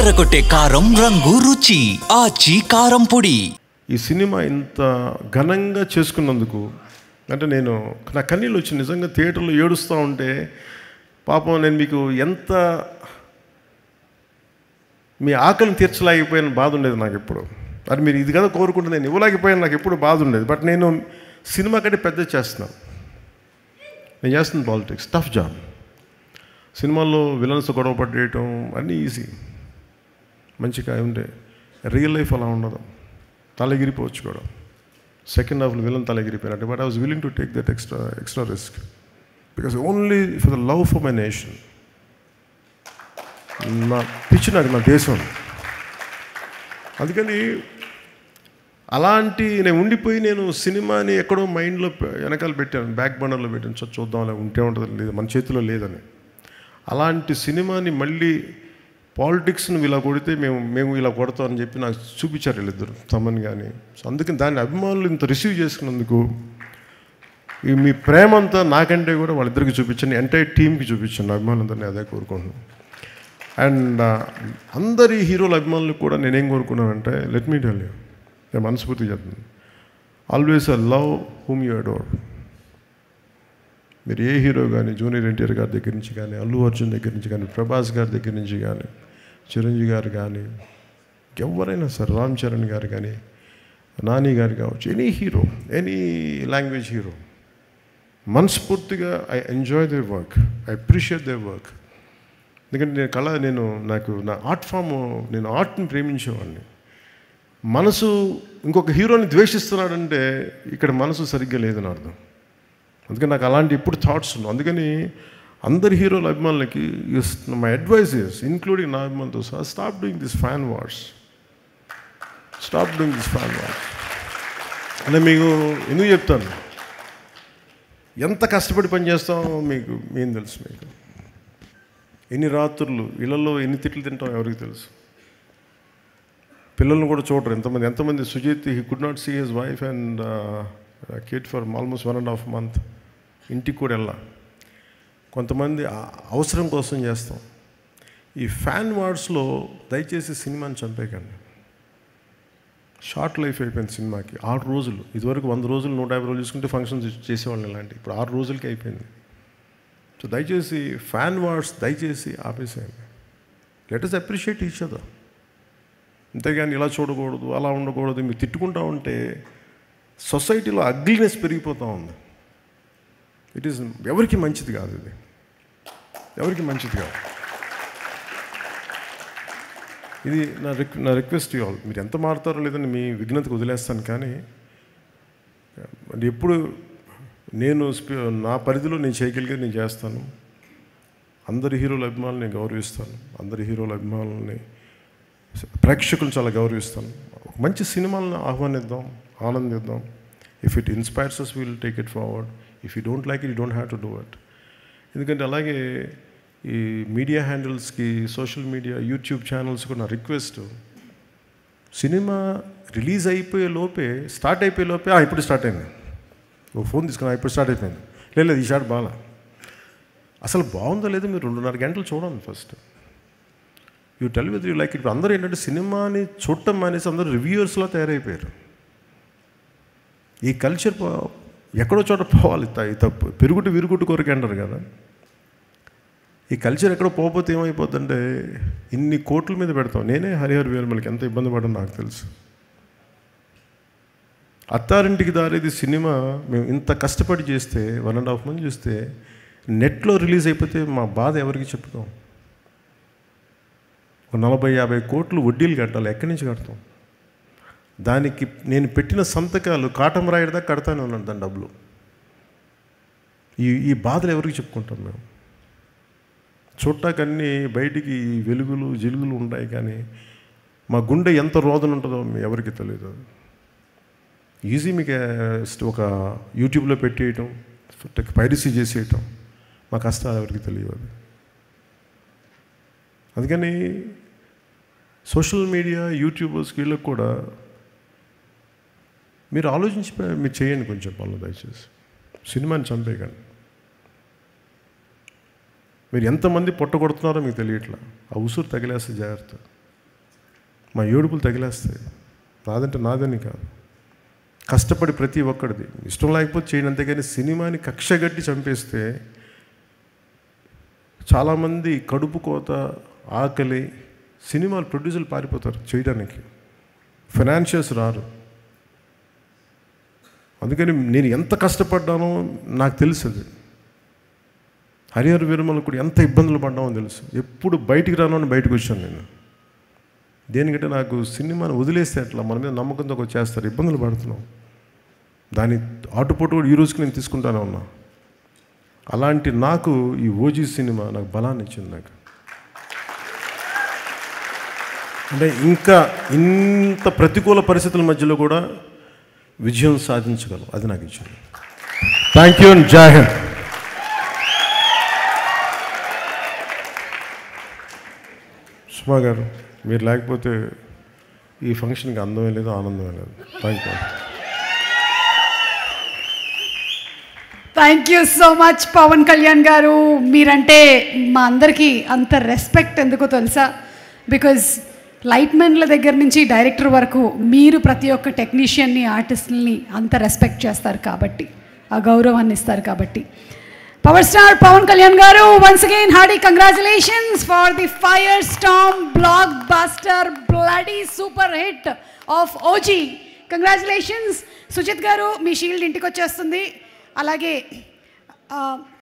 అదరగొట్టే కారం రంగు రుచి ఆచి కారం పొడి. ఈ సినిమా ఇంత ఘనంగా చేసుకున్నందుకు అంటే నేను నా కన్నీళ్ళు వచ్చి నిజంగా థియేటర్లో ఏడుస్తూ ఉంటే పాపం నేను మీకు ఎంత మీ ఆకలిని తీర్చలేకపోయిన బాధ ఉండేది నాకు ఎప్పుడు. అది మీరు ఇది కదా కోరుకుంటే నేను ఇవ్వలేకపోయాను, నాకు ఎప్పుడు బాధ ఉండేది. బట్ నేను సినిమా కంటే పెద్ద చేస్తున్నాను. నేను చేస్తున్న పాలిటిక్స్ టఫ్ జాబ్. సినిమాల్లో విలన్స్ గొడవ పట్టేయటం అన్నీ ఈజీ, మంచిగా ఉంటే రియల్ లైఫ్ అలా ఉండదు. తలగిరిపోవచ్చు కూడా. సెకండ్ హాఫ్లో విలన్ తలగిరిపోయినట్టు. But I was willing to take that extra risk because only for the love for my nation. నా పిచ్చి నాకు నా దేశం. అందుకని అలాంటి నేను ఉండిపోయి నేను సినిమాని ఎక్కడో మైండ్లో వెనకాల పెట్టాను, బ్యాక్ బర్నర్లో పెట్టాను. చూద్దాం అలా ఉంటే ఉంటుంది, లేదు మన చేతిలో లేదని. అలాంటి సినిమాని మళ్ళీ పాలిటిక్స్ను ఇలా కొడితే మేము ఇలా కొడతామని చెప్పి నాకు చూపించారు వీళ్ళిద్దరు, తమన్ కానీ. సో అందుకని దాన్ని అభిమానులు ఇంత రిసీవ్ చేసుకున్నందుకు మీ ప్రేమ అంతా నాకంటే కూడా వాళ్ళిద్దరికి చూపించాను, ఎంటైర్ టీమ్కి చూపించాను. అభిమానులందరినీ అదే కోరుకుంటున్నాను. అండ్ అందరి హీరోల అభిమానులకు కూడా నేనేం కోరుకున్నానంటే, లెట్ మీ టెల్ యూ, నేను మనస్ఫూర్తిగా చెప్తున్నాను, always love whom you adore. మీరు ఏ హీరో కానీ, జూనియర్ ఎన్టీఆర్ గారి దగ్గర నుంచి కానీ, అల్లు అర్జున్ దగ్గర నుంచి కానీ, ప్రభాస్ గారి దగ్గర నుంచి కానీ, చిరంజీవి గారు కానీ, ఎవరైనా సార్, రామ్ చరణ్ గారు కానీ, నాని గారు కావచ్చు, any hero, any language hero, మనస్ఫూర్తిగా I enjoy their work, I appreciate their work. ఎందుకంటే నాకు నా ఆర్ట్ ఫామ్, నేను ఆర్ట్ని ప్రేమించేవాడిని. మనసు ఇంకొక హీరోని ద్వేషిస్తున్నాడంటే ఇక్కడ మనసు సరిగ్గా లేదని అర్థం. అందుకని నాకు అలాంటి ఇప్పుడు థాట్స్ ఉన్నాయి. అందుకని అందరి హీరోల అభిమానులకి మై అడ్వైస్ ఇస్, ఇంక్లూడింగ్ నా అభిమానులతో సహా, stop doing this fan wars. Stop doing this fan wars అంటే మీకు ఎందుకు చెప్తాను, ఎంత కష్టపడి పనిచేస్తామో మీకు ఏం తెలుసు. మీకు ఎన్ని రాత్రులు ఇళ్లలో ఎన్ని తిట్లు తింటాం ఎవరికి తెలుసు. పిల్లల్ని కూడా చూడరు ఎంతమంది. Sujeeth, he could not see his wife and kid for almost 1.5 months. ఇంటికి కూడా వెళ్ళా. కొంతమంది అవసరం కోసం చేస్తాం. ఈ ఫ్యాన్ వార్స్లో దయచేసి సినిమాని చంపేయకండి. షార్ట్ లైఫ్ అయిపోయింది సినిమాకి. 6 రోజులు, ఇదివరకు 100 రోజులు 150 రోజులు చూసుకుంటే ఫంక్షన్స్ చేసేవాళ్ళని, ఇలాంటి ఇప్పుడు 6 రోజులకి అయిపోయింది. సో దయచేసి ఫ్యాన్ వార్స్ దయచేసి ఆపేసేయండి. Let us appreciate each other. అంతేగాని ఇలా చూడకూడదు, అలా ఉండకూడదు, మీరు తిట్టుకుంటా ఉంటే సొసైటీలో అగ్లీనెస్ పెరిగిపోతూ ఉంది. ఇట్ ఈస్ ఎవరికి మంచిది కాదు, ఇది ఎవరికి మంచిది కాదు. ఇది నా రిక్వెస్ట్ యూ ఆల్. మీరు ఎంత మారుతారో లేదని మీ విఘ్నతకు వదిలేస్తాను. కానీ ఎప్పుడు నేను నా పరిధిలో నేను చేయగలిగేది నేను చేస్తాను. అందరి హీరోల అభిమానులు నేను గౌరవిస్తాను. అందరి హీరోల అభిమానులని, ప్రేక్షకులను చాలా గౌరవిస్తాను. మంచి సినిమాలను ఆహ్వానిద్దాం, ఆనందిద్దాం. If it inspires us, will take it forward. If you don't like it, you don't have to do it. ఎందుకంటే అలాగే ఈ మీడియా హ్యాండిల్స్కి, సోషల్ మీడియా, యూట్యూబ్ ఛానల్స్ కూడా నా రిక్వెస్ట్, సినిమా రిలీజ్ అయిపోయే లోపే, స్టార్ట్ అయిపోయే లోపే ఇప్పుడు స్టార్ట్ అయింది, ఓ ఫోన్ తీసుకున్నా ఇప్పుడు స్టార్ట్ అయిపోయింది, లేదు ఈ షాట్ బాగా, అసలు బాగుందో లేదో మీరు 2.5 గంటలు చూడండి first. You tell whether you like it. అందరూ ఏంటంటే సినిమాని చూడటం మానేసి అందరూ రివ్యూయర్స్లో తయారైపోయారు. ఈ కల్చర్ ఎక్కడో చోట పోవాలి, తప్పు. పెరుగుడు విరుగుడు కొరకు అంటారు కదా. ఈ కల్చర్ ఎక్కడో పోకపోతే ఏమైపోతుందంటే ఇన్ని కోట్ల మీద పెడతాం. నేనే హరిహర వీరమలకి ఎంత ఇబ్బంది పడడం నాకు తెలుసు. అత్తారింటికి దారేది సినిమా మేము ఇంత కష్టపడి చేస్తే, 1.5 months చూస్తే, నెట్లో రిలీజ్ అయిపోతే మా బాధ ఎవరికి చెప్పుతాం. 40-50 కోట్లు వడ్డీలు కట్టాలి, ఎక్కడి నుంచి కడతాం? దానికి నేను పెట్టిన సంతకాలు కాటం రాయడదా కడతానే ఉన్నాను దాని డబ్బులు. ఈ బాధలు ఎవరికి చెప్పుకుంటాం మేము? చూడటాకన్నీ బయటికి వెలుగులు జిలుగులు ఉంటాయి, కానీ మా గుండె ఎంత రోదన ఉంటుందో ఎవరికి తెలియదు. ఈజీ మీకు ఒక యూట్యూబ్లో పెట్టేయటం, పైరసీ చేసేయటం, మా కష్టాలు ఎవరికి తెలియదు. అందుకని సోషల్ మీడియా, యూట్యూబర్స్ వీళ్ళకి కూడా మీరు ఆలోచించి మీరు చేయండి కొంచెం పనులు దయచేసి. సినిమాని చంపేయకండి. మీరు ఎంతమంది పొట్టగొడుతున్నారో మీకు తెలియట్లా. ఆ ఉసురు తగిలేస్తే జాగ్రత్త. మా ఏడుపులు తగిలేస్తాయి. నాదంటే నాదని కాదు, కష్టపడి ప్రతి ఒక్కడిది ఇష్టం లేకపోతే చేయండి, అంతేగాని సినిమాని కక్షగట్టి చంపేస్తే చాలామంది కడుపు కోత, ఆకలి, సినిమాలు ప్రొడ్యూసర్లు పారిపోతారు చేయడానికి, ఫైనాన్షియల్స్ రారు. అందుకని నేను ఎంత కష్టపడ్డానో నాకు తెలుసు. హరిహర వీరమల్లు కూడా ఎంత ఇబ్బందులు పడ్డామో తెలుసు. ఎప్పుడు బయటికి రాను అని బయటకు వచ్చాను నేను. దేనికంటే నాకు సినిమాని వదిలేస్తే అట్లా మన మీద నమ్మకంతో చేస్తారు, ఇబ్బందులు పడుతున్నాం. దాని ఆటుపోటు కూడా ఈ రోజుకి నేను తీసుకుంటానే ఉన్నా. అలాంటి నాకు ఈ ఓజీ సినిమా నాకు బలాన్ని ఇచ్చింది. నాకు అంటే ఇంకా ఇంత ప్రతికూల పరిస్థితుల మధ్యలో కూడా విజయం సాధించగలం, అది నాకు ఇచ్చింది. థ్యాంక్ యూ అండ్ జై హింద్. సుమా గారు, మీరు లేకపోతే ఈ ఫంక్షన్కి అందమే లేదు, ఆనందమే లేదు. Thank you. Thank you so much Pawan Kalyan garu. మీరంటే మా అందరికీ అంత రెస్పెక్ట్ ఎందుకో తెలుసా? బికాజ్ లైట్మెన్ల దగ్గర నుంచి డైరెక్టర్ వరకు మీరు ప్రతి ఒక్క టెక్నీషియన్ని, ఆర్టిస్ట్ని అంత రెస్పెక్ట్ చేస్తారు కాబట్టి, ఆ గౌరవాన్ని ఇస్తారు కాబట్టి. Power star Pawan Kalyan garu, once again hearty congratulations for the fire storm blockbuster bloody super hit of OG. Congratulations. Sujeeth garu, మీ షీల్డ్ ఇంటికి వచ్చేస్తుంది. అలాగే